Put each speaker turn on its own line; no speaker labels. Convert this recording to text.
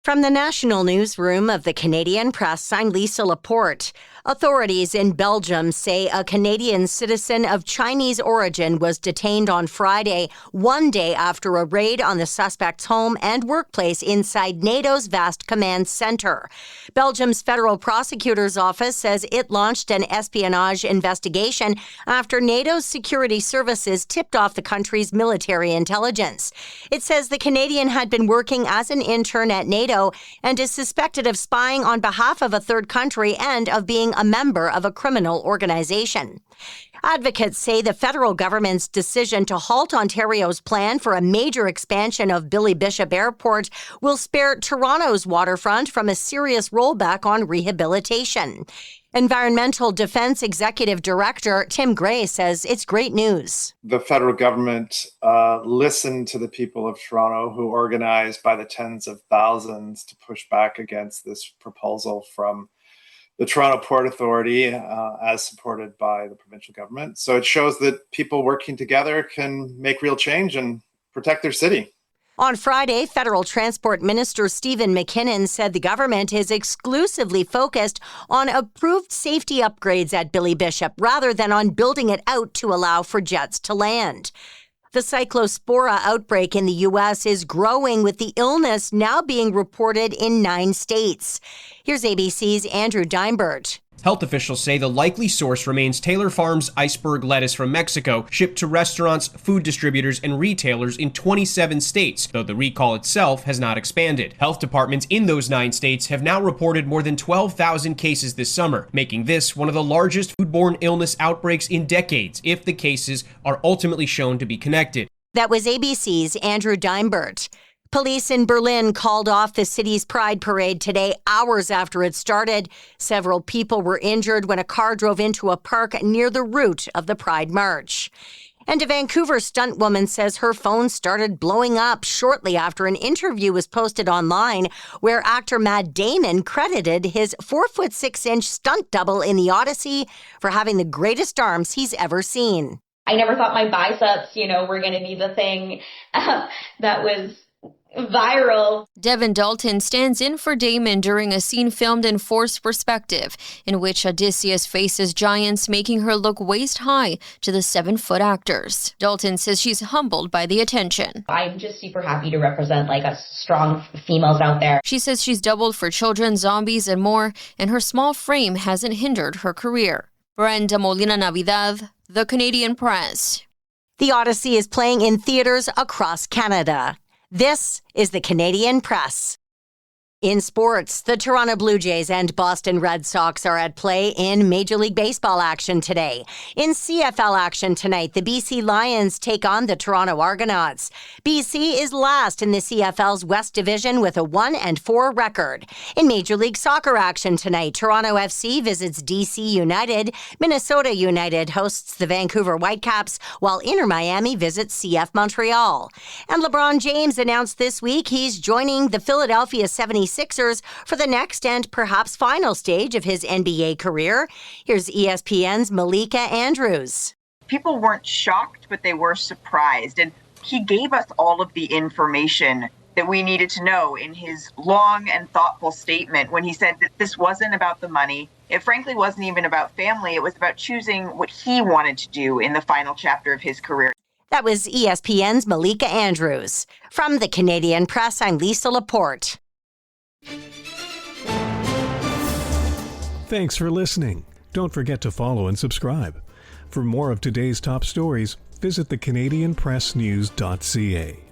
From the national newsroom of the Canadian Press, I'm Lisa Laporte. Authorities in Belgium say a Canadian citizen of Chinese origin was detained on Friday, one day after a raid on the suspect's home and workplace inside NATO's vast command center. Belgium's federal prosecutor's office says it launched an espionage investigation after NATO's security services tipped off the country's military intelligence. It says the Canadian had been working as an intern at NATO and is suspected of spying on behalf of a third country and of being a member of a criminal organization. Advocates say the federal government's decision to halt Ontario's plan for a major expansion of Billy Bishop Airport will spare Toronto's waterfront from a serious rollback on rehabilitation. Environmental Defense Executive Director Tim Gray says it's great news.
The federal government listened to the people of Toronto who organized by the tens of thousands to push back against this proposal from the Toronto Port Authority, as supported by the provincial government. So it shows that people working together can make real change and protect their city.
On Friday, Federal Transport Minister Stephen McKinnon said the government is exclusively focused on approved safety upgrades at Billy Bishop rather than on building it out to allow for jets to land. The cyclospora outbreak in the U.S. is growing, with the illness now being reported in 9 states. Here's ABC's Andrew Dimebert.
Health officials say the likely source remains Taylor Farms iceberg lettuce from Mexico, shipped to restaurants, food distributors, and retailers in 27 states, though the recall itself has not expanded. Health departments in those 9 states have now reported more than 12,000 cases this summer, making this one of the largest foodborne illness outbreaks in decades if the cases are ultimately shown to be connected.
That was ABC's Andrew Dimebert. Police in Berlin called off the city's Pride Parade today, hours after it started. Several people were injured when a car drove into a park near the route of the Pride March. And a Vancouver stunt woman says her phone started blowing up shortly after an interview was posted online where actor Matt Damon credited his 4'6" stunt double in The Odyssey for having the greatest arms he's ever seen.
I never thought my biceps, were going to be the thing that was viral.
Devin Dalton stands in for Damon during a scene filmed in forced perspective, in which Odysseus faces giants, making her look waist-high to the 7-foot actors. Dalton says she's humbled by the attention.
I'm just super happy to represent us strong females out there.
She says she's doubled for children, zombies, and more, and her small frame hasn't hindered her career. Brenda Molina Navidad, The Canadian Press.
The Odyssey is playing in theaters across Canada. This is the Canadian Press. In sports, the Toronto Blue Jays and Boston Red Sox are at play in Major League Baseball action today. In CFL action tonight, the BC Lions take on the Toronto Argonauts. BC is last in the CFL's West Division with a 1-4 record. In Major League Soccer action tonight, Toronto FC visits DC United. Minnesota United hosts the Vancouver Whitecaps, while Inter Miami visits CF Montreal. And LeBron James announced this week he's joining the Philadelphia 76ers for the next and perhaps final stage of his NBA career. Here's ESPN's Malika Andrews.
People weren't shocked, but they were surprised. And he gave us all of the information that we needed to know in his long and thoughtful statement when he said that this wasn't about the money. It frankly wasn't even about family. It was about choosing what he wanted to do in the final chapter of his career.
That was ESPN's Malika Andrews. From the Canadian Press, I'm Lisa Laporte.
Thanks for listening. Don't forget to follow and subscribe. For more of today's top stories, visit thecanadianpressnews.ca.